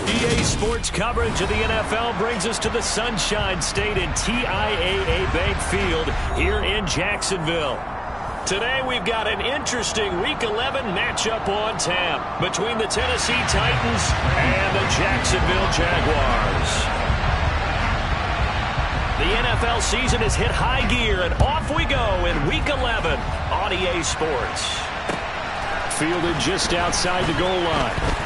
EA Sports coverage of the NFL brings us to the Sunshine State and TIAA Bank Field here in Jacksonville. Today we've got an interesting Week 11 matchup on tap between the Tennessee Titans and the Jacksonville Jaguars. The NFL season has hit high gear, and off we go in Week 11 on EA Sports. Fielded just outside the goal line.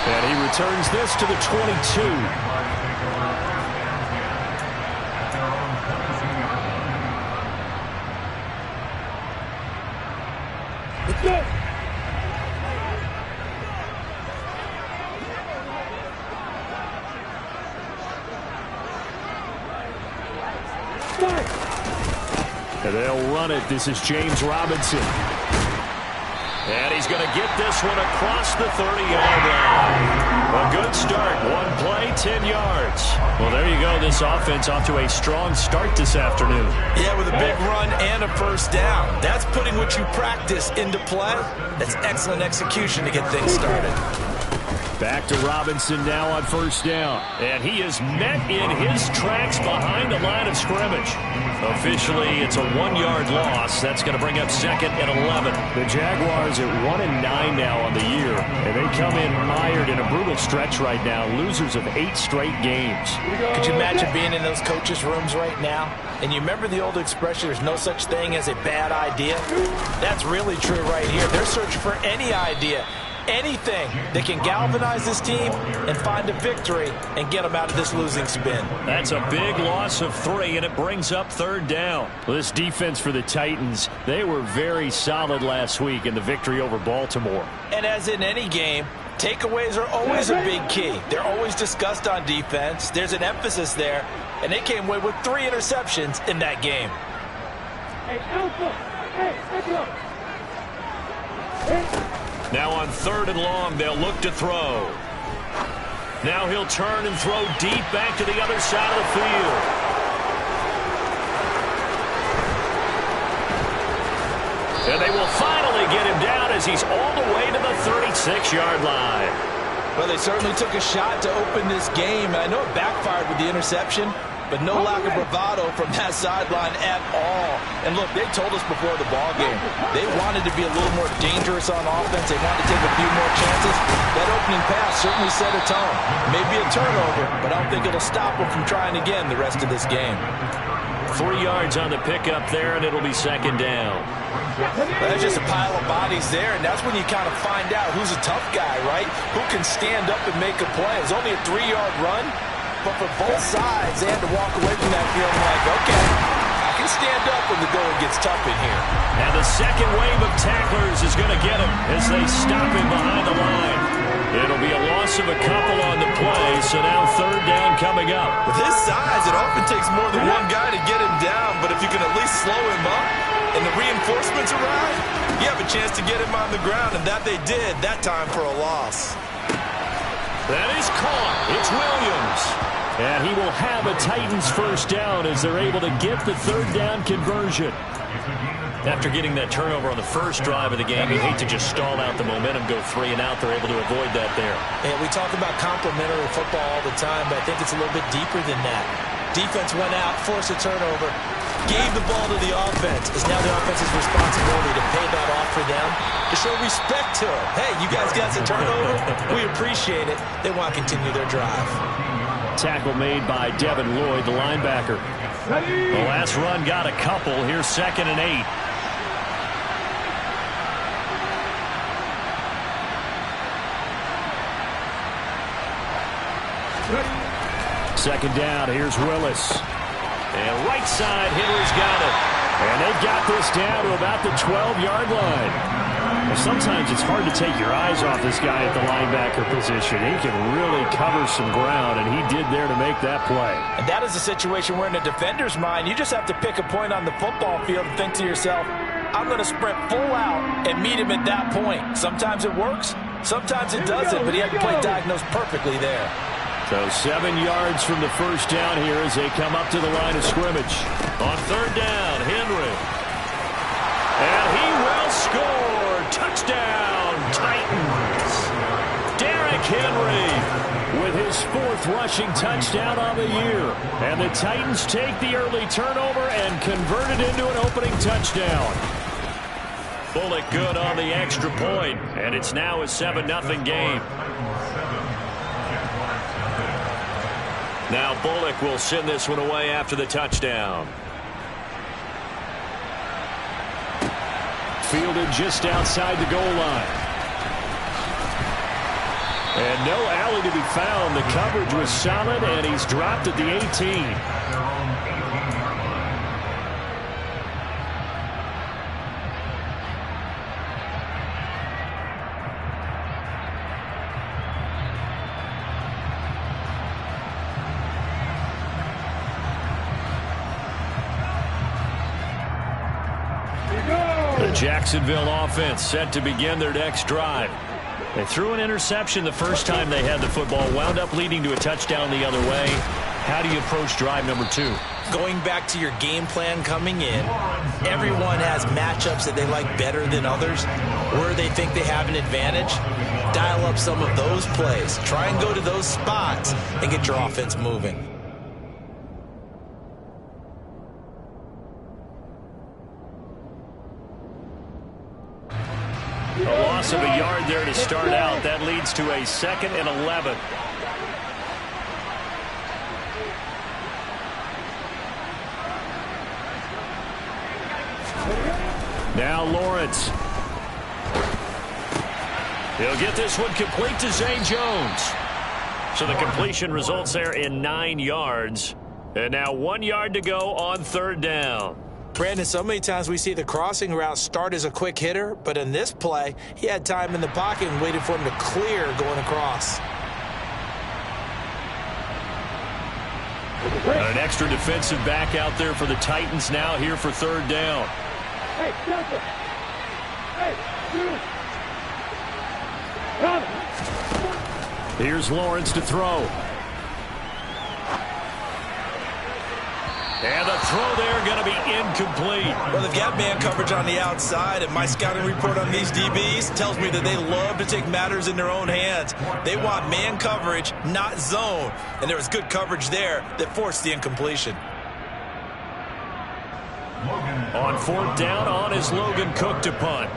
And he returns this to the 22. Let's go. And they'll run it. This is James Robinson. And he's going to get this one across the 30-yard line. A good start. One play, 10 yards. Well, there you go. This offense off to a strong start this afternoon. Yeah, with a big run and a first down. That's putting what you practice into play. That's excellent execution to get things started. Back to Robinson now on first down. And he is met in his tracks behind the line of scrimmage. Officially, it's a 1-yard loss. That's going to bring up second and 11. The Jaguars at 1-9 now on the year. And they come in mired in a brutal stretch right now. Losers of 8 straight games. Could you imagine being in those coaches' rooms right now? And you remember the old expression, there's no such thing as a bad idea? That's really true right here. They're searching for any idea, anything that can galvanize this team and find a victory and get them out of this losing spin. That's a big loss of 3, and it brings up third down. Well, this defense for the Titans, they were very solid last week in the victory over Baltimore. And as in any game, takeaways are always a big key. They're always discussed on defense. There's an emphasis there, and they came away with 3 interceptions in that game. Hey, Alpha. Hey, let's go. Hey. Now on third and long, they'll look to throw. Now he'll turn and throw deep back to the other side of the field. And they will finally get him down as he's all the way to the 36-yard line. Well, they certainly took a shot to open this game. I know it backfired with the interception, but no lack of bravado from that sideline at all. And look, they told us before the ball game, they wanted to be a little more dangerous on offense. They wanted to take a few more chances. That opening pass certainly set a tone. Maybe a turnover, but I don't think it'll stop them from trying again the rest of this game. 3 yards on the pickup there, and it'll be second down. Well, that's just a pile of bodies there, and that's when you kind of find out who's a tough guy, right? Who can stand up and make a play. It was only a 3-yard run, but for both sides, they had to walk away from that feeling like, okay, I can stand up when the going gets tough in here. And the second wave of tacklers is going to get him as they stop him behind the line. It'll be a loss of a couple on the play, so now third down coming up. With his size, it often takes more than one guy to get him down, but if you can at least slow him up and the reinforcements arrive, you have a chance to get him on the ground, and that they did, that time for a loss. That is caught. It's Williams. And he will have a Titans first down as they're able to get the third down conversion. After getting that turnover on the first drive of the game, you hate to just stall out the momentum, go 3 and out. They're able to avoid that there. And we talk about complementary football all the time, but I think it's a little bit deeper than that. Defense went out, forced a turnover, gave the ball to the offense. It's now the offense's responsibility to pay that off for them, to show respect to it. Hey, you guys got some turnover? We appreciate it. They want to continue their drive. Tackle made by Devin Lloyd, the linebacker. The last run got a couple. Here's 2nd and 8. Second down, here's Willis. And right side, Henry's got it. And they've got this down to about the 12-yard line. Well, sometimes it's hard to take your eyes off this guy at the linebacker position. He can really cover some ground, and he did there to make that play. And that is a situation where in a defender's mind, you just have to pick a point on the football field and think to yourself, I'm going to sprint full out and meet him at that point. Sometimes it works, sometimes it doesn't, but he had the play diagnosed perfectly there. So 7 yards from the first down here as they come up to the line of scrimmage. On third down, Henry. And he will score. Touchdown, Titans. Derrick Henry with his 4th rushing touchdown on the year. And the Titans take the early turnover and convert it into an opening touchdown. Bullock good on the extra point, and it's now a 7-0 game. Now Bullock will send this one away after the touchdown. Fielded just outside the goal line. And no alley to be found. The coverage was solid, and he's dropped at the 18. The Jacksonville offense set to begin their next drive. They threw an interception the first time they had the football, wound up leading to a touchdown the other way. How do you approach drive number 2? Going back to your game plan coming in, everyone has matchups that they like better than others, where they think they have an advantage. Dial up some of those plays. Try and go to those spots and get your offense moving. A loss of a yard there to start out. That leads to a 2nd and 11. Now Lawrence. He'll get this one complete to Zay Jones. So the completion results there in 9 yards. And now 1 yard to go on third down. Brandon, so many times we see the crossing route start as a quick hitter, but in this play, he had time in the pocket and waited for him to clear going across. An extra defensive back out there for the Titans now here for third down. Hey, Delta. Hey, Here's Lawrence to throw. And the throw there going to be incomplete. Well, they've got man coverage on the outside, and my scouting report on these DBs tells me that they love to take matters in their own hands. They want man coverage, not zone. And there was good coverage there that forced the incompletion. On fourth down, on is Logan Cook to punt.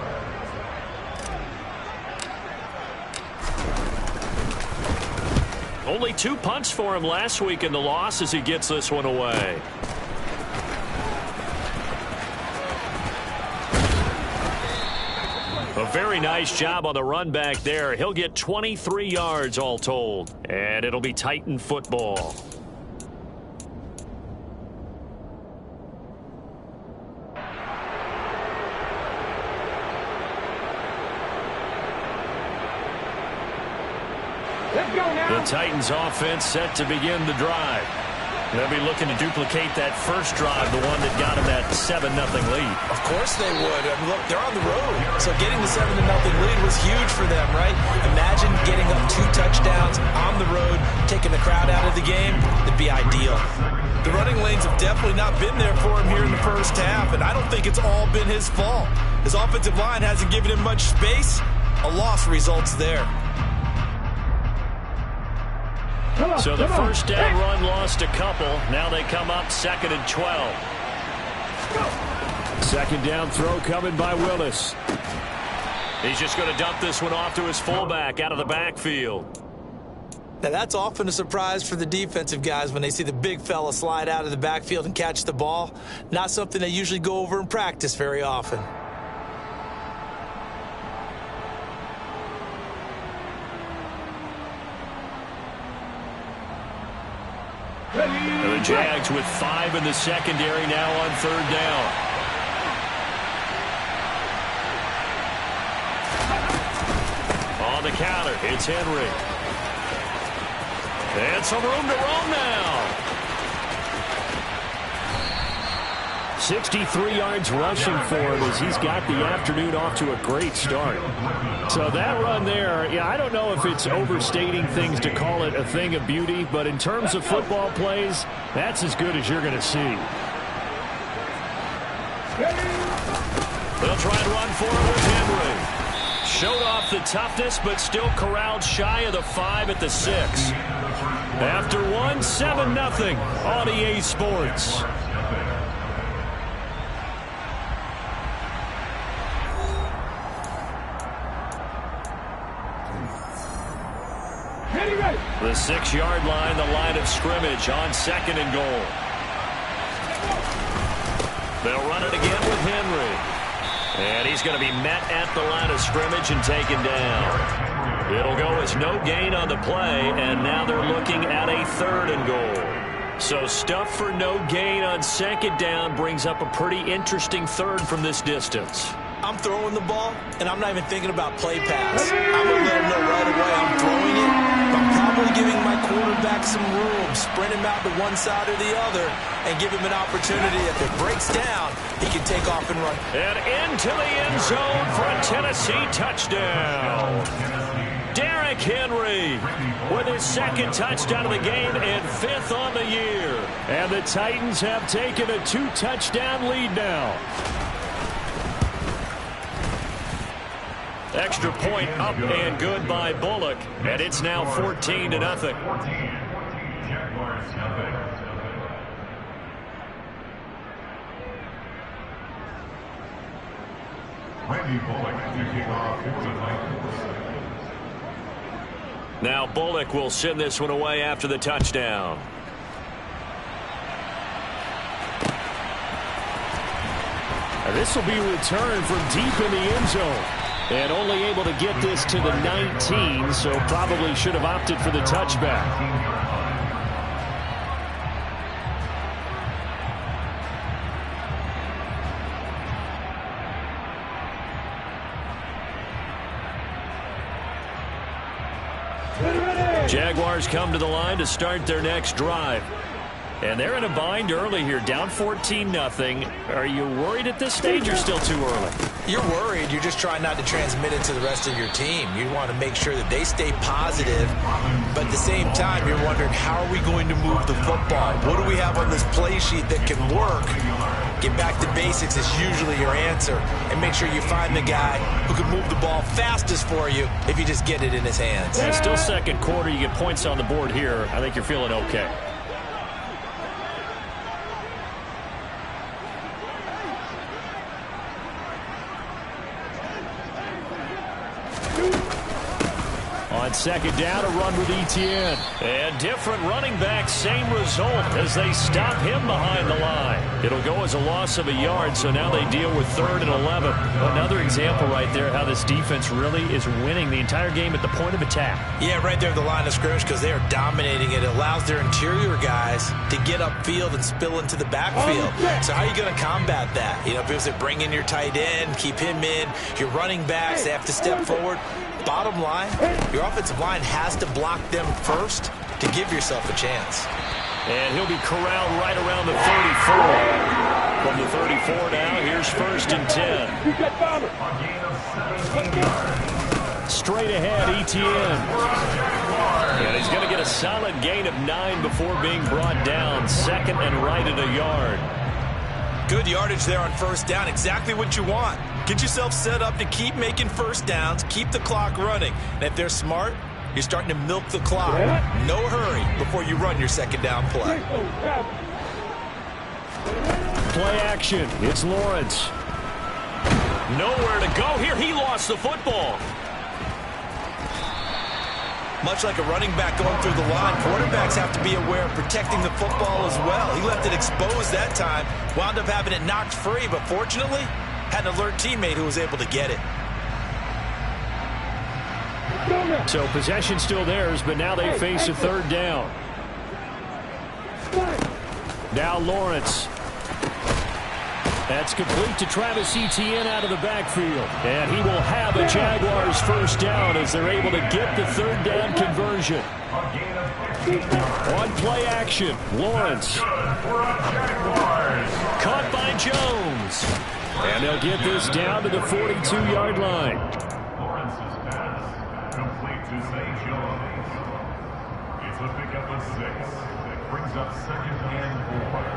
Only 2 punts for him last week in the loss as he gets this one away. A very nice job on the run back there. He'll get 23 yards all told. And it'll be Titan football. Let's go now. The Titans offense set to begin the drive. They'll be looking to duplicate that first drive, the one that got them that 7-0 lead. Of course they would. I mean, look, they're on the road. So getting the 7-0 lead was huge for them, right? Imagine getting up 2 touchdowns on the road, taking the crowd out of the game. It'd be ideal. The running lanes have definitely not been there for him here in the first half, and I don't think it's all been his fault. His offensive line hasn't given him much space. A loss results there. So the first down run lost a couple. Now they come up 2nd and 12. Second down throw coming by Willis. He's just going to dump this one off to his fullback out of the backfield. Now that's often a surprise for the defensive guys when they see the big fella slide out of the backfield and catch the ball. Not something they usually go over in practice very often. The Jags with 5 in the secondary now on 3rd down. On the counter, it's Henry. And some room to roam now. 63 yards rushing for him as he's got the afternoon off to a great start. So that run there, yeah, I don't know if it's overstating things to call it a thing of beauty, but in terms of football plays, that's as good as you're going to see. They'll try and run for it with Henry. Showed off the toughness, but still corralled shy of the 5 at the 6. After one, 7-0 on EA Sports. The 6-yard line, the line of scrimmage on 2nd and goal. They'll run it again with Henry. And he's going to be met at the line of scrimmage and taken down. It'll go as no gain on the play, and now they're looking at a 3rd and goal. So stuff for no gain on 2nd down brings up a pretty interesting 3rd from this distance. I'm throwing the ball, and I'm not even thinking about play pass. I'm going to let him know right away I'm throwing it. I'm probably giving my quarterback some room, sprint him out to one side or the other, and give him an opportunity. If it breaks down, he can take off and run. And into the end zone for a Tennessee touchdown. Derrick Henry with his 2nd touchdown of the game and 5th on the year. And the Titans have taken a 2-touchdown lead now. Extra point up and good by Bullock, and it's now 14-0. Now Bullock will send this one away after the touchdown. And this will be returned from deep in the end zone. And only able to get this to the 19, so probably should have opted for the touchback. Jaguars come to the line to start their next drive. And they're in a bind early here, down 14-0. Are you worried at this stage or still too early? You're worried. You're just trying not to transmit it to the rest of your team. You want to make sure that they stay positive. But at the same time, you're wondering, how are we going to move the football? What do we have on this play sheet that can work? Get back to basics is usually your answer. And make sure you find the guy who can move the ball fastest for you if you just get it in his hands. Yeah, still 2nd quarter. You get points on the board here. I think you're feeling okay. On 2nd down, a run with Etienne. And different running back, same result as they stop him behind the line. It'll go as a loss of a yard, so now they deal with 3rd and 11. Another example right there how this defense really is winning the entire game at the point of attack. Yeah, right there at the line of scrimmage because they are dominating it. It allows their interior guys to get upfield and spill into the backfield. So how are you going to combat that? You know, if it was to bring in your tight end, keep him in, your running backs, they have to step forward. bottom line, your offensive line has to block them first to give yourself a chance. And he'll be corralled right around the 34. From the 34 now, here's 1st and 10. Straight ahead, Etienne. And he's going to get a solid gain of 9 before being brought down. 2nd and right at a yard. Good yardage there on 1st down. Exactly what you want. Get yourself set up to keep making 1st downs, keep the clock running. And if they're smart, you're starting to milk the clock. No hurry before you run your 2nd down play. Play action. It's Lawrence. Nowhere to go here. He lost the football. Much like a running back going through the line, quarterbacks have to be aware of protecting the football as well. He left it exposed that time, wound up having it knocked free, but fortunately, had an alert teammate who was able to get it. So possession still theirs, but now they face a 3rd down. Now Lawrence. That's complete to Travis Etienne out of the backfield. And he will have a Jaguars 1st down as they're able to get the 3rd down conversion. On play action, Lawrence. Caught by Jones. And they'll get this down to the 42-yard line. Lawrence's pass complete to St. Jones. It's a pickup of 6. That brings up 2nd and 4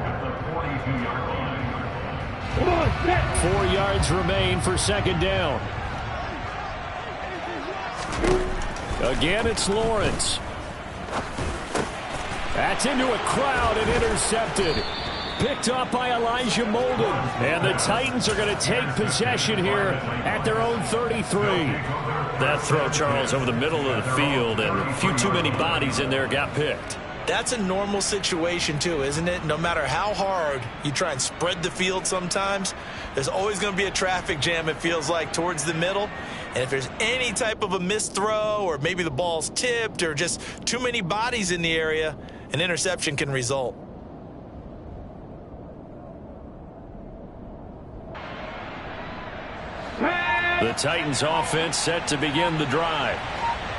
at the 42-yard line. 4 yards remain for 2nd down. Again, it's Lawrence. That's into a crowd and intercepted. Picked up by Elijah Molden. And the Titans are going to take possession here at their own 33. That throw, Charles, over the middle of the field, and a few too many bodies in there got picked. That's a normal situation too, isn't it? No matter how hard you try and spread the field sometimes, there's always going to be a traffic jam, it feels like, towards the middle. And if there's any type of a missed throw, or maybe the ball's tipped, or just too many bodies in the area, an interception can result. The Titans offense set to begin the drive.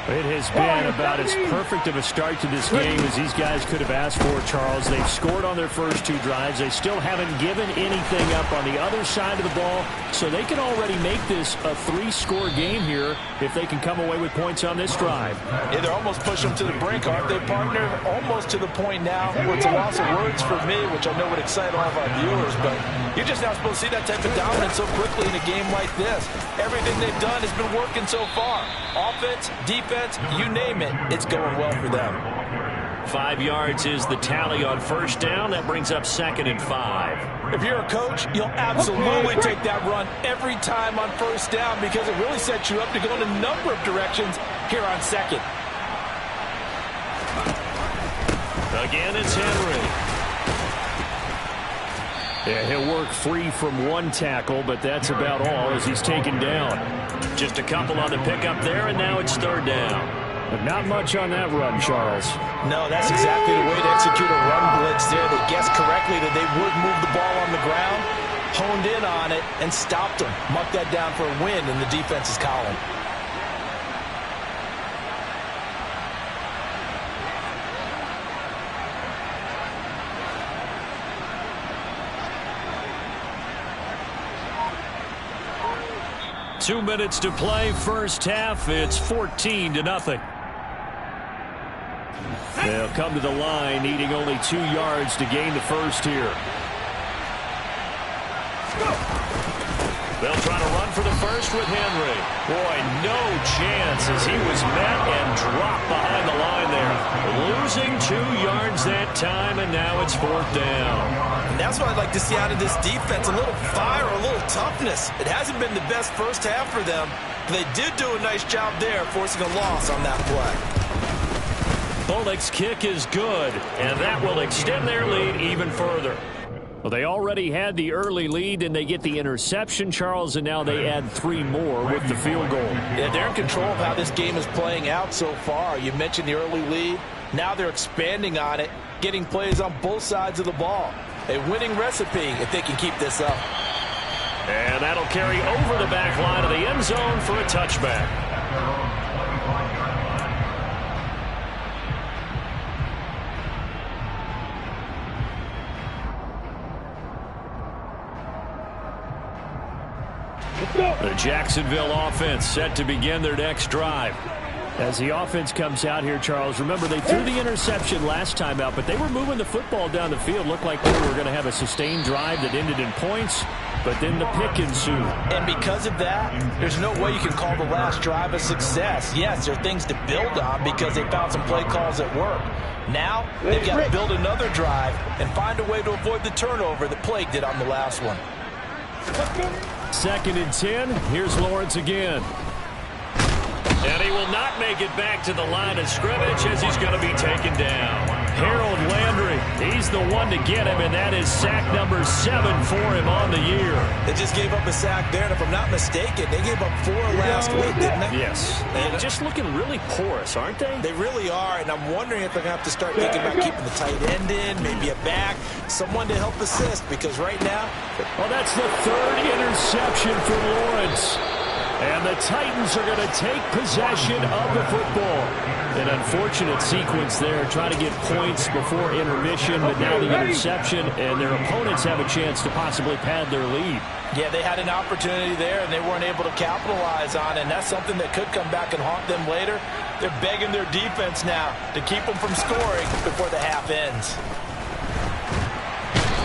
It has been about as perfect of a start to this game as these guys could have asked for, Charles. They've scored on their first 2 drives. They still haven't given anything up on the other side of the ball, so they can already make this a 3-score game here if they can come away with points on this drive. Yeah, they're almost pushing them to the brink, aren't they, partner? Almost to the point now where it's a loss of words for me, which I know would excite all of our viewers, but you're just not supposed to see that type of dominance so quickly in a game like this. Everything they've done has been working so far. Offense, defense, you name it, it's going well for them. 5 yards is the tally on 1st down. That brings up 2nd and 5. If you're a coach, you'll absolutely take that run every time on 1st down because it really sets you up to go in a number of directions here on 2nd. Again, it's Henry. Yeah, he'll work free from 1 tackle, but that's about all as he's taken down. Just a couple on the pickup there, and now it's 3rd down. But not much on that run, Charles. No, that's exactly the way to execute a run blitz there. They guessed correctly that they would move the ball on the ground, honed in on it, and stopped them. Marked that down for a win in the defense's column. Two minutes to play, first half. It's 14-0. They'll come to the line, needing only 2 yards to gain the first here. They'll try to run for the first with Henry. Boy, no chance as he was met and dropped behind the line there. Losing 2 yards that time, and now it's 4th down. And that's what I'd like to see out of this defense, a little fire, a little toughness. It hasn't been the best first half for them, but they did do a nice job there, forcing a loss on that play. Bullock's kick is good, and that will extend their lead even further. Well, they already had the early lead, and they get the interception, Charles, and now they add 3 more with the field goal. Yeah, they're in control of how this game is playing out so far. You mentioned the early lead. Now they're expanding on it, getting plays on both sides of the ball. A winning recipe if they can keep this up. And that'll carry over the back line of the end zone for a touchback. The Jacksonville offense set to begin their next drive. As the offense comes out here, Charles, remember they threw the interception last time out, but they were moving the football down the field. Looked like they were going to have a sustained drive that ended in points, but then the pick ensued. And because of that, there's no way you can call the last drive a success. Yes, there are things to build on because they found some play calls that work. Now, they've got to build another drive and find a way to avoid the turnover that plagued it on the last one. 2nd and 10. Here's Lawrence again. And he will not make it back to the line of scrimmage as he's going to be taken down. Harold Landry, he's the one to get him, and that is sack number 7 for him on the year. They just gave up a sack there, and if I'm not mistaken, they gave up 4 last week, didn't they? Yes. And just looking really porous, aren't they? They really are, and I'm wondering if they're going to have to start thinking about keeping the tight end in, maybe a back, someone to help assist, because right now... Well, that's the 3rd interception for Lawrence. And the Titans are going to take possession of the football. An unfortunate sequence there, trying to get points before intermission, but now the interception, and their opponents have a chance to possibly pad their lead. Yeah, they had an opportunity there, and they weren't able to capitalize on it, and that's something that could come back and haunt them later. They're begging their defense now to keep them from scoring before the half ends.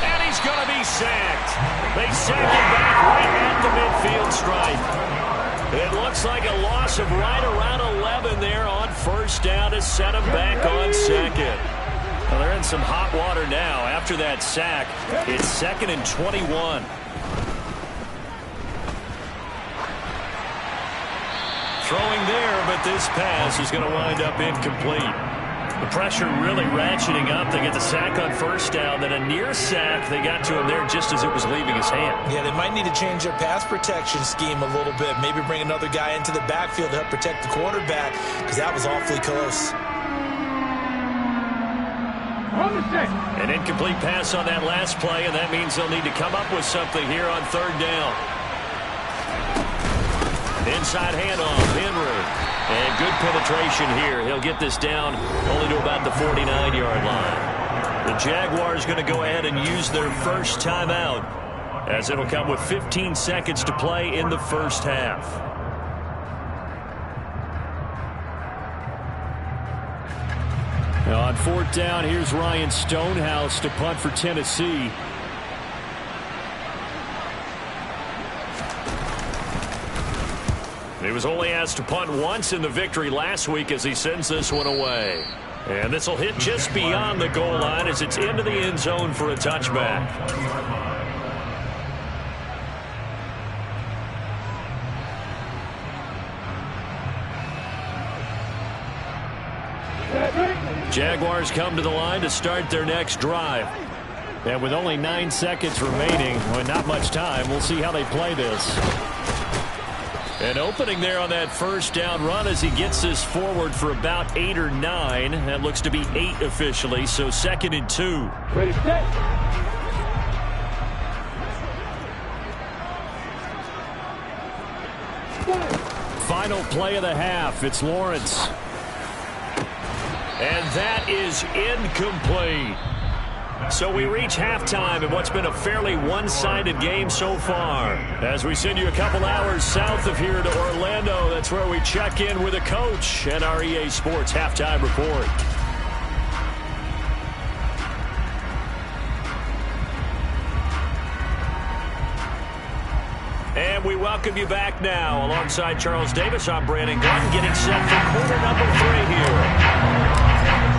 And he's going to be sacked. They sack him back right at the midfield stripe. It looks like a loss of right around 11 there on 1st down to set him back on 2nd. Well, they're in some hot water now. After that sack, it's 2nd and 21. Throwing there, but this pass is going to wind up incomplete. The pressure really ratcheting up. They get the sack on 1st down, then a near sack. They got to him there just as it was leaving his hand. Yeah, they might need to change their pass protection scheme a little bit. Maybe bring another guy into the backfield to help protect the quarterback, because that was awfully close. An incomplete pass on that last play, and that means they'll need to come up with something here on 3rd down. Inside handoff, Henry. And good penetration here. He'll get this down only to about the 49-yard line. The Jaguars going to go ahead and use their first timeout, as it'll come with 15 seconds to play in the 1st half. Now on 4th down, here's Ryan Stonehouse to punt for Tennessee. He was only asked to punt once in the victory last week as he sends this one away. And this will hit just beyond the goal line as it's into the end zone for a touchback. Jaguars come to the line to start their next drive. And with only 9 seconds remaining, well, not much time, we'll see how they play this. An opening there on that 1st down run as he gets this forward for about 8 or 9. That looks to be 8 officially, so 2nd and 2. Ready, set. Final play of the half. It's Lawrence. And that is incomplete. So we reach halftime in what's been a fairly one-sided game so far. As we send you a couple hours south of here to Orlando, that's where we check in with a coach and our EA Sports halftime report. And we welcome you back now. Alongside Charles Davis, I'm Brandon Gordon, getting set for quarter number 3 here.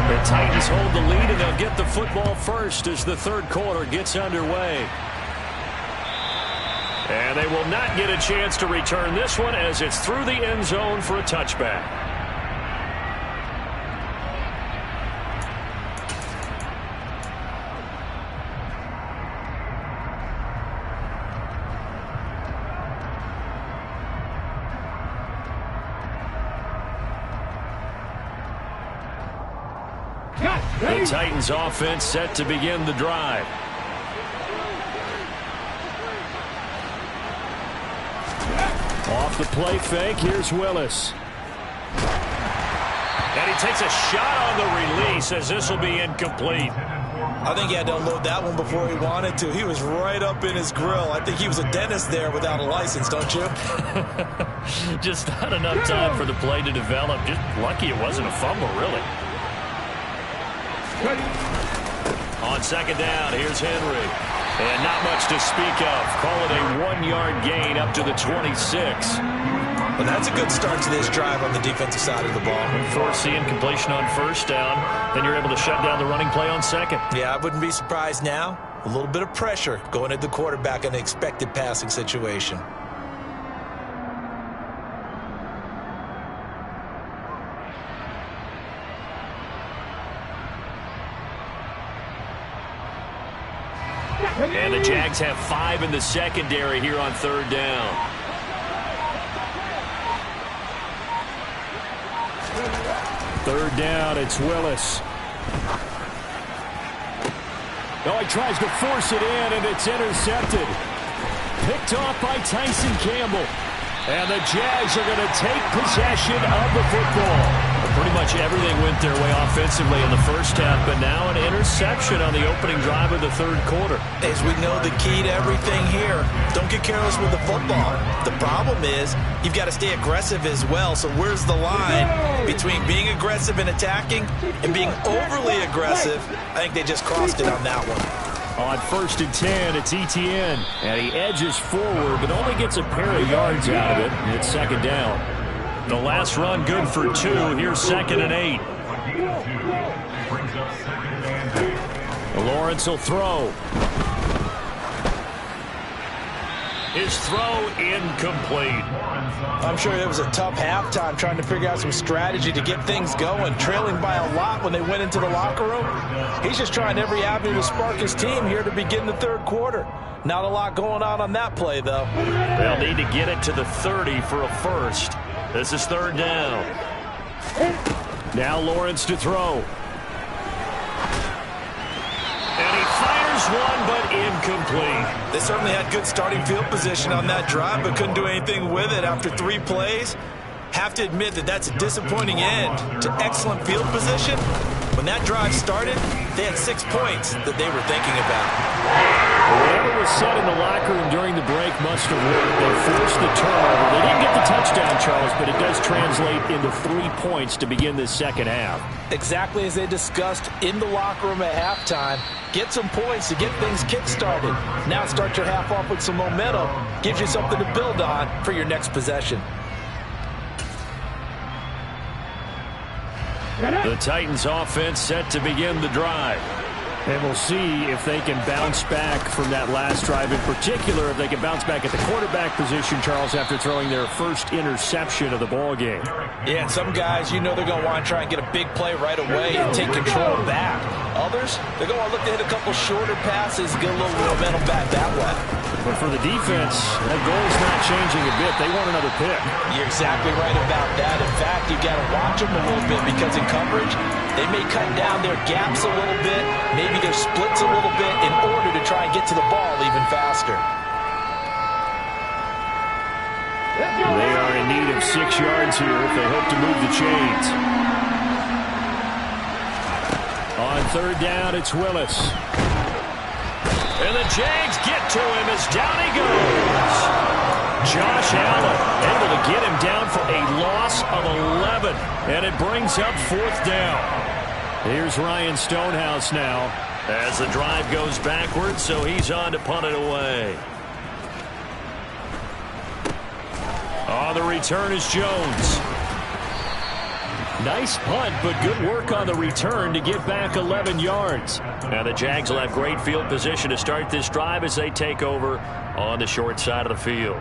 The Titans hold the lead, and they'll get the football first as the 3rd quarter gets underway. And they will not get a chance to return this one as it's through the end zone for a touchback. The Titans offense set to begin the drive. Off the play fake, here's Willis. And he takes a shot on the release as this will be incomplete. I think he had to unload that one before he wanted to. He was right up in his grill. I think he was a dentist there without a license, don't you? Just not enough time for the play to develop. Just lucky it wasn't a fumble, really. On second down, here's Henry. And not much to speak of. Call it a 1-yard gain up to the 26. Well, that's a good start to this drive on the defensive side of the ball. Forcing completion on first down. Then you're able to shut down the running play on second. Yeah, I wouldn't be surprised now. A little bit of pressure going at the quarterback in an expected passing situation. And the Jags have 5 in the secondary here on third down. Third down, it's Willis. Oh, he tries to force it in, and it's intercepted. Picked off by Tyson Campbell. And the Jags are going to take possession of the football. Pretty much everything went their way offensively in the first half, but now an interception on the opening drive of the third quarter. As we know, the key to everything here, don't get careless with the football. The problem is you've got to stay aggressive as well. So where's the line between being aggressive and attacking and being overly aggressive? I think they just crossed it on that one. On 1st and 10, it's Etienne. And he edges forward, but only gets a pair of yards out of it. And it's second down. The last run good for 2. Here's 2nd and 8. Lawrence will throw. His throw incomplete. I'm sure it was a tough halftime trying to figure out some strategy to get things going, trailing by a lot when they went into the locker room. He's just trying every avenue to spark his team here to begin the third quarter. Not a lot going on that play, though. They'll need to get it to the 30 for a first. This is third down. Now Lawrence to throw. And he fires one, but incomplete. They certainly had good starting field position on that drive, but couldn't do anything with it after 3 plays. Have to admit that that's a disappointing end to excellent field position. When that drive started, they had 6 points that they were thinking about. Whatever was said in the locker room during the break must have worked. They forced the turnover. They didn't get the touchdown, Charles, but it does translate into 3 points to begin this second half. Exactly as they discussed in the locker room at halftime. Get some points to get things kick-started. Now start your half off with some momentum. Gives you something to build on for your next possession. The Titans offense set to begin the drive. And we'll see if they can bounce back from that last drive. In particular, if they can bounce back at the quarterback position, Charles, after throwing their first interception of the ball game. Yeah, and some guys, you know they're going to want to try and get a big play right away and take control back. Others, they're going to look to hit a couple shorter passes, get a little momentum back that way. But for the defense, that goal's not changing a bit. They want another pick. You're exactly right about that. In fact, you've got to watch them a little bit because in coverage, they may cut down their gaps a little bit, maybe their splits a little bit in order to try and get to the ball even faster. They are in need of 6 yards here if they hope to move the chains. On third down, it's Willis. And the Jags get to him as down he goes. Josh Allen able to get him down for a loss of 11. And it brings up 4th down. Here's Ryan Stonehouse now as the drive goes backwards, so he's on to punt it away. On the return is Jones. Nice punt, but good work on the return to get back 11 yards. Now the Jags will have great field position to start this drive as they take over on the short side of the field.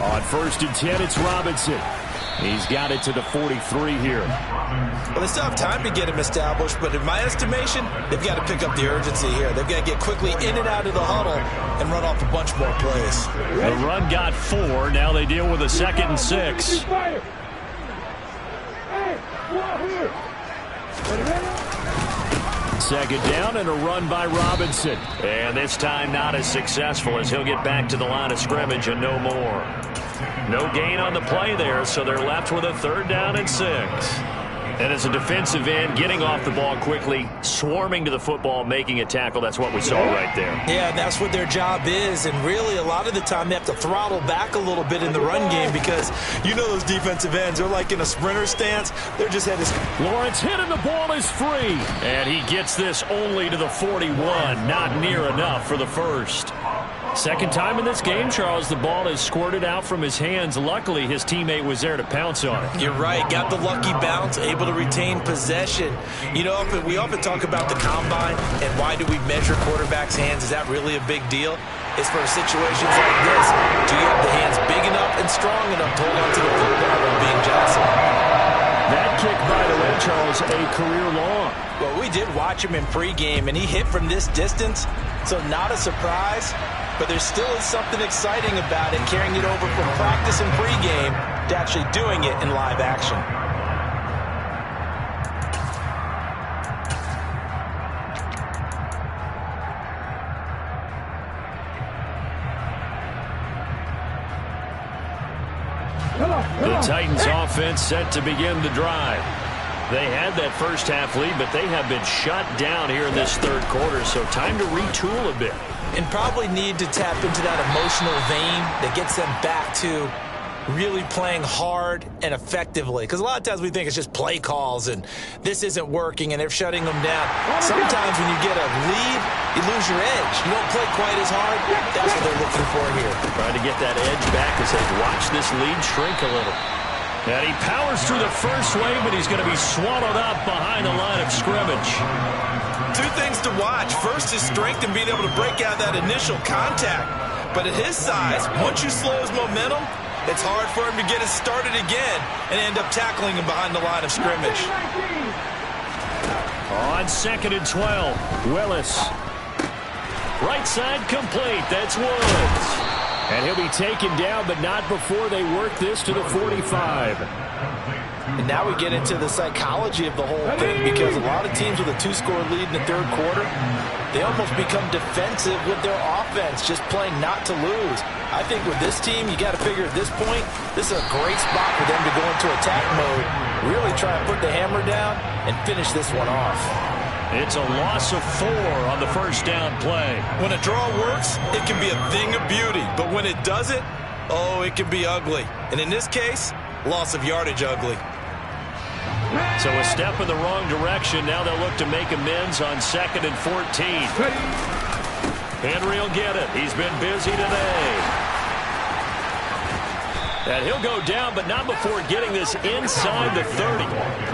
On 1st and 10, it's Robinson. He's got it to the 43 here. Well, they still have time to get him established, but in my estimation, they've got to pick up the urgency here. They've got to get quickly in and out of the huddle and run off a bunch more plays. The run got 4. Now they deal with a 2nd and 6. second down and a run by Robinson. And this time not as successful as he'll get back to the line of scrimmage and no more. No gain on the play there, so they're left with a 3rd down and 6. And as a defensive end, getting off the ball quickly, swarming to the football, making a tackle, that's what we saw right there. Yeah, that's what their job is. And really, a lot of the time, they have to throttle back a little bit in the run game because you know those defensive ends, they're like in a sprinter stance. They're just headed. Lawrence hit and the ball is free. And he gets this only to the 41. Not near enough for the first. Second time in this game, Charles, the ball is squirted out from his hands. Luckily, his teammate was there to pounce on it. You're right. Got the lucky bounce, able to retain possession. You know, we often talk about the combine and why do we measure quarterbacks' hands. Is that really a big deal? It's for situations like this. Do you have the hands big enough and strong enough to hold on to the football while being jostled? That kick, by the way, Charles, a career long. Well, we did watch him in pregame, and he hit from this distance, so not a surprise. But there still is something exciting about it, carrying it over from practice and pregame to actually doing it in live action. The Titans offense set to begin the drive. They had that first half lead, but they have been shut down here in this 3rd quarter, so time to retool a bit. And probably need to tap into that emotional vein that gets them back to really playing hard and effectively. Because a lot of times we think it's just play calls and this isn't working and they're shutting them down. Sometimes when you get a lead, you lose your edge. You don't play quite as hard. That's what they're looking for here. Trying to get that edge back as they watch this lead shrink a little. And he powers through the first wave, but he's going to be swallowed up behind the line of scrimmage. 2 things to watch. First, his strength and being able to break out that initial contact. But at his size, once you slow his momentum, it's hard for him to get it started again and end up tackling him behind the line of scrimmage. On 2nd and 12, Willis. Right side complete. That's Woods. And he'll be taken down, but not before they work this to the 45. And now we get into the psychology of the whole thing because a lot of teams with a 2-score lead in the 3rd quarter, they almost become defensive with their offense, just playing not to lose. I think with this team, you got to figure at this point, this is a great spot for them to go into attack mode, really try and put the hammer down and finish this one off. It's a loss of 4 on the first down play. When a draw works, it can be a thing of beauty. But when it doesn't, oh, it can be ugly. And in this case, loss of yardage ugly. So a step in the wrong direction. Now they'll look to make amends on 2nd and 14. Henry will get it. He's been busy today. And he'll go down, but not before getting this inside the 30.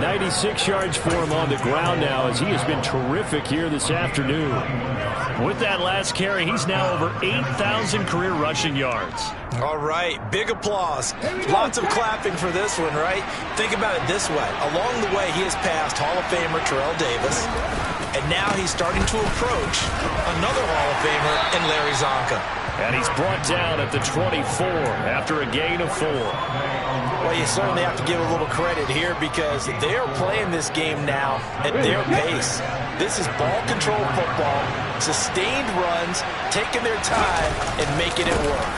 96 yards for him on the ground now as he has been terrific here this afternoon. With that last carry, he's now over 8,000 career rushing yards. All right, big applause. Lots of clapping for this one, right? Think about it this way. Along the way, he has passed Hall of Famer Terrell Davis, and now he's starting to approach another Hall of Famer in Larry Zonka. And he's brought down at the 24 after a gain of 4. Well, you certainly have to give a little credit here because they are playing this game now at their pace. This is ball control football, sustained runs, taking their time and making it work.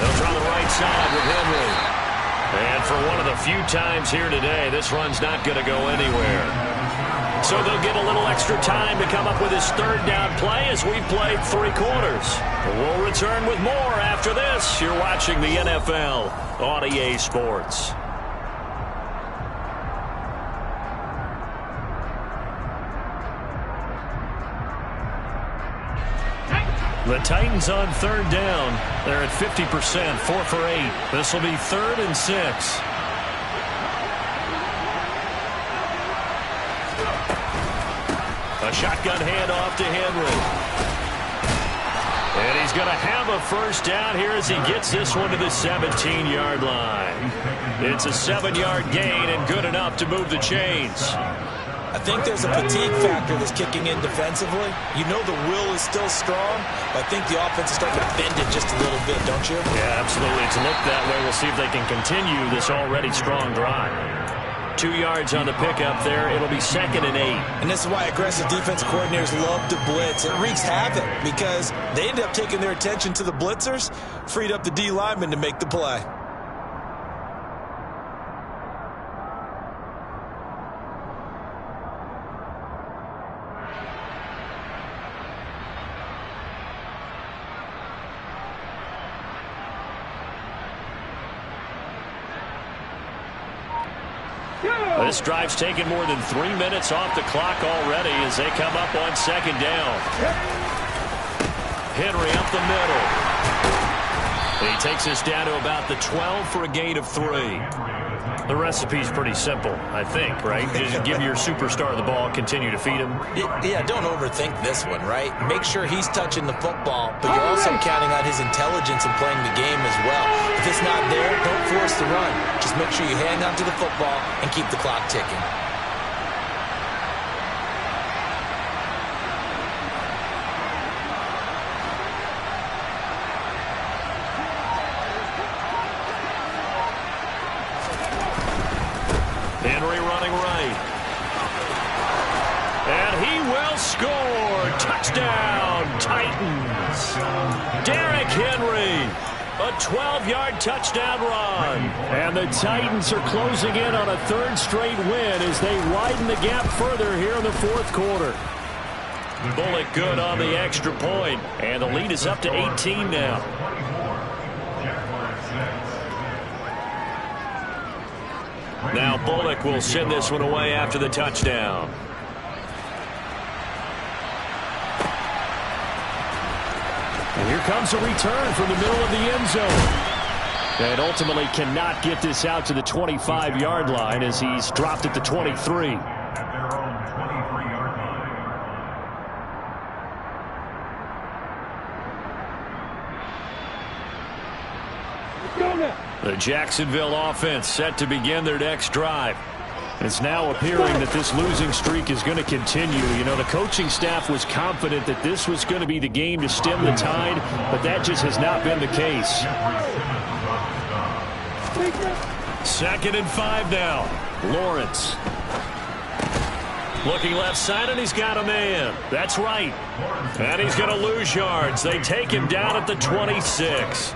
They'll try the right side with Henry. And for one of the few times here today, this run's not going to go anywhere. So they'll get a little extra time to come up with his 3rd down play as we've played 3 quarters. We'll return with more after this. You're watching the NFL on EA Sports. The Titans on 3rd down. They're at 50%, 4 for 8. This will be 3rd and 6. A shotgun handoff to Henry. And he's going to have a first down here as he gets this one to the 17-yard line. It's a 7-yard gain and good enough to move the chains. I think there's a fatigue factor that's kicking in defensively. You know the will is still strong, but I think the offense is starting to bend it just a little bit, don't you? Yeah, absolutely. It's looked that way. We'll see if they can continue this already strong drive. 2 yards on the pickup there. It'll be 2nd and 8. And this is why aggressive defense coordinators love to blitz. It wreaks havoc because they end up taking their attention to the blitzers, freed up the D lineman to make the play. This drive's taken more than 3 minutes off the clock already as they come up on 2nd down. Henry up the middle. He takes us down to about the 12 for a gain of 3. The recipe's pretty simple, I think, right? Just give your superstar the ball, continue to feed him. Yeah, don't overthink this one, right? Make sure he's touching the football, but you're also counting on his intelligence in playing the game as well. If it's not there, don't force the run. Just make sure you hang on to the football and keep the clock ticking. Henry running right. And he will score. Touchdown, Titans. Derrick Henry. A 12-yard touchdown run. And the Titans are closing in on a 3rd straight win as they widen the gap further here in the 4th quarter. Bullock good on the extra point. And the lead is up to 18 now. Now Bullock will send this one away after the touchdown. And here comes a return from the middle of the end zone. And ultimately cannot get this out to the 25-yard line as he's dropped at the 23. The Jacksonville offense set to begin their next drive. It's now appearing that this losing streak is going to continue. You know, the coaching staff was confident that this was going to be the game to stem the tide, but that just has not been the case. 2nd and 5 now. Lawrence. Looking left side, and he's got a man. That's right. And he's going to lose yards. They take him down at the 26.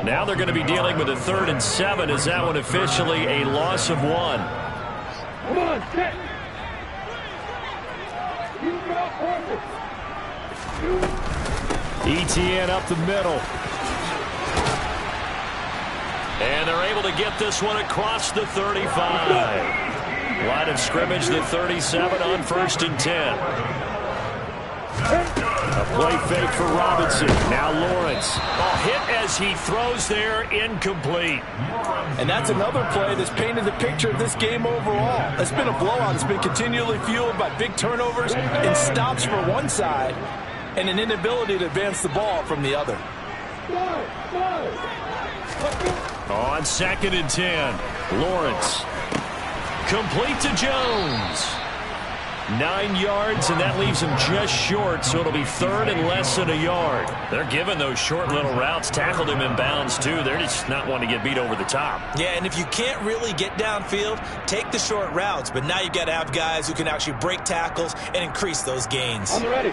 Now they're going to be dealing with a 3rd and 7 as that one officially a loss of 1. Come on, set. ETN up the middle. And they're able to get this one across the 35. Line of scrimmage, the 37 on 1st and 10. A play fake for Robinson. Now Lawrence. A hit as he throws there, incomplete. And that's another play that's painted the picture of this game overall. It's been a blowout. It's been continually fueled by big turnovers and stops for one side and an inability to advance the ball from the other. On 2nd and 10, Lawrence. Complete to Jones. 9 yards, and that leaves him just short, so it'll be 3rd and less than a yard. They're giving those short little routes. Tackled him in bounds, too. They're just not wanting to get beat over the top. Yeah, and if you can't really get downfield, take the short routes. But now you've got to have guys who can actually break tackles and increase those gains. I'm ready.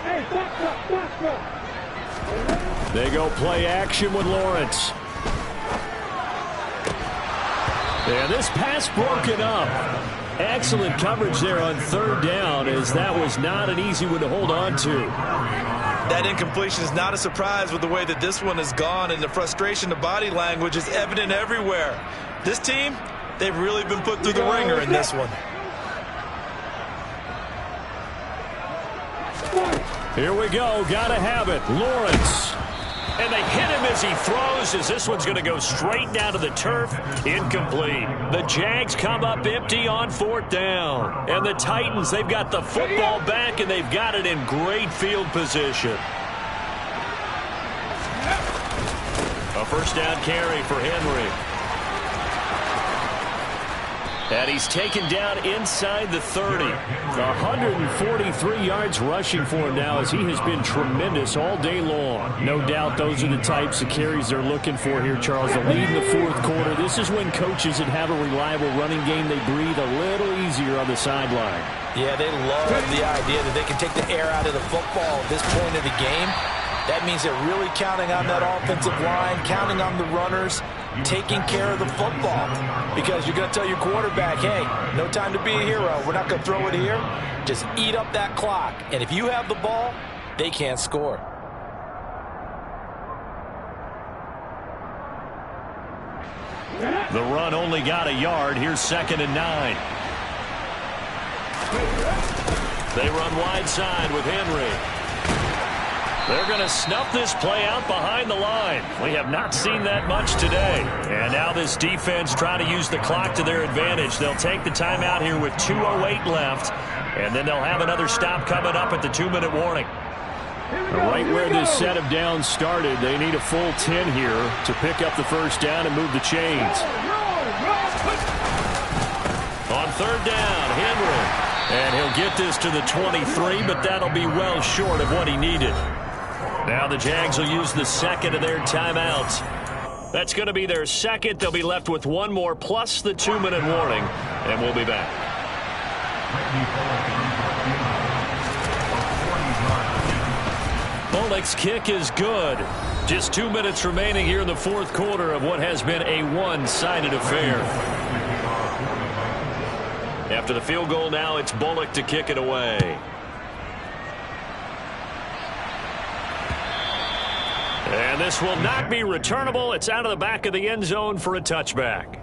Hey, stop. They go play action with Lawrence. And this pass broken up. Excellent coverage there on 3rd down, as that was not an easy one to hold on to. That incompletion is not a surprise with the way that this one has gone, and the frustration, the body language is evident everywhere. This team, they've really been put through the ringer in this one. Here we go. Gotta have it. Lawrence. And they hit him as he throws, as this one's going to go straight down to the turf. Incomplete. The Jags come up empty on 4th down. And the Titans, they've got the football back, and they've got it in great field position. A 1st down carry for Henry. And he's taken down inside the 30. 143 yards rushing for him now as he has been tremendous all day long. No doubt those are the types of carries they're looking for here, Charles. The lead in the fourth quarter. This is when coaches that have a reliable running game, they breathe a little easier on the sideline. Yeah, they love the idea that they can take the air out of the football at this point of the game. That means they're really counting on that offensive line, counting on the runners, taking care of the football. Because you're going to tell your quarterback, hey, no time to be a hero. We're not going to throw it here. Just eat up that clock. And if you have the ball, they can't score. The run only got a yard. Here's 2nd and 9. They run wide side with Henry. They're going to snuff this play out behind the line. We have not seen that much today. And now this defense trying to use the clock to their advantage. They'll take the timeout here with 2:08 left. And then they'll have another stop coming up at the 2-minute warning. Right where this set of downs started, they need a full 10 here to pick up the first down and move the chains. On 3rd down, Henry. And he'll get this to the 23, but that'll be well short of what he needed. Now the Jags will use the second of their timeouts. That's going to be their second. They'll be left with one more plus the 2-minute warning, and we'll be back. Bullock's kick is good. Just 2 minutes remaining here in the fourth quarter of what has been a one-sided affair. After the field goal now, it's Bullock to kick it away. And this will not be returnable. It's out of the back of the end zone for a touchback.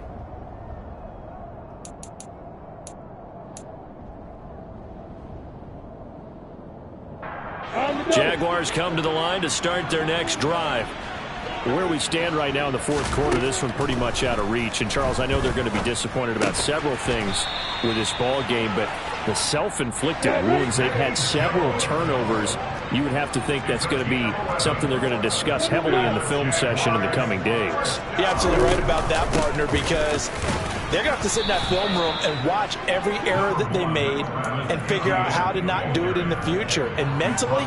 Jaguars come to the line to start their next drive. Where we stand right now in the fourth quarter, this one pretty much out of reach. And, Charles, I know they're going to be disappointed about several things with this ball game, but the self-inflicted wounds, they've had several turnovers. You would have to think that's going to be something they're going to discuss heavily in the film session in the coming days. You're absolutely right about that, partner, because they're going to have to sit in that film room and watch every error that they made and figure out how to not do it in the future. And mentally,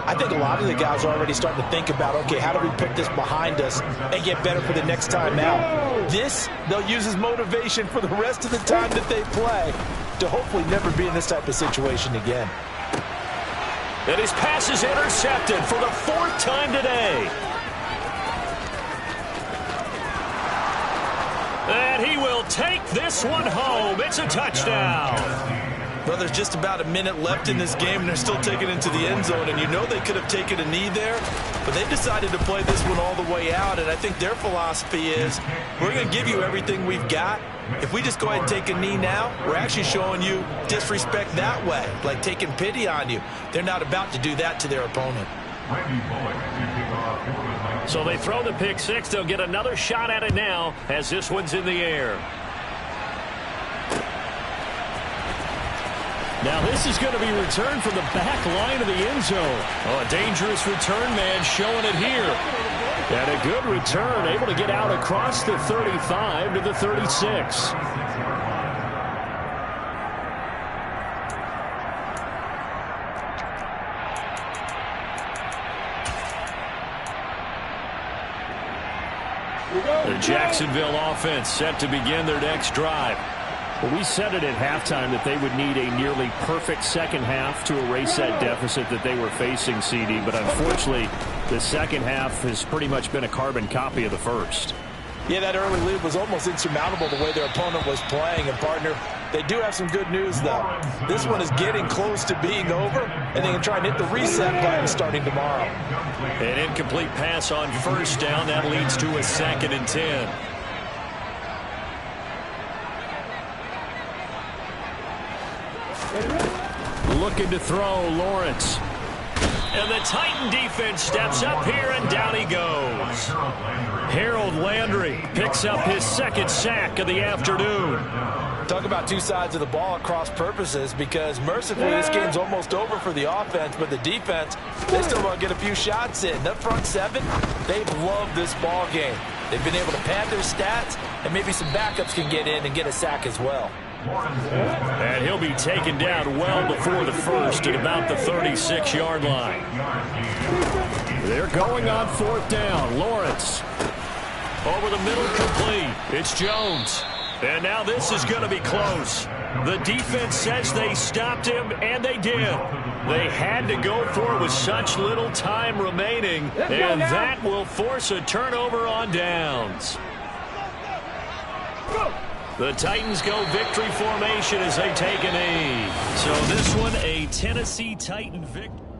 I think a lot of the guys are already starting to think about, okay, how do we put this behind us and get better for the next time out? This, they'll use as motivation for the rest of the time that they play to hopefully never be in this type of situation again. And his pass is intercepted for the 4th time today. And he will take this one home. It's a touchdown. Well, there's just about a minute left in this game, and they're still taking it into the end zone. And you know they could have taken a knee there, but they decided to play this one all the way out. And I think their philosophy is, we're going to give you everything we've got. If we just go ahead and take a knee now, we're actually showing you disrespect that way, like taking pity on you. They're not about to do that to their opponent. So they throw the pick six. They'll get another shot at it now as this one's in the air. Now this is going to be returned from the back line of the end zone. Oh, a dangerous return man showing it here. And a good return, able to get out across the 35 to the 36. The Jacksonville offense set to begin their next drive. Well, we said it at halftime that they would need a nearly perfect second half to erase that deficit that they were facing, CD. But unfortunately, the second half has pretty much been a carbon copy of the first. Yeah, that early lead was almost insurmountable the way their opponent was playing. And, partner, they do have some good news, though. This one is getting close to being over, and they can try and hit the reset button starting tomorrow. An incomplete pass on first down. That leads to a 2nd and 10. Looking to throw, Lawrence. And the Titan defense steps up here, and down he goes. Harold Landry picks up his 2nd sack of the afternoon. Talk about two sides of the ball at cross purposes, because mercifully this game's almost over for the offense, but the defense, they still want to get a few shots in. That front seven, they've loved this ball game. They've been able to pad their stats, and maybe some backups can get in and get a sack as well. And he'll be taken down well before the first at about the 36-yard line. They're going on fourth down. Lawrence over the middle, complete. It's Jones. And now this is going to be close. The defense says they stopped him, and they did. They had to go for it with such little time remaining, and that will force a turnover on downs. The Titans go victory formation as they take a knee. So this one, a Tennessee Titan victory.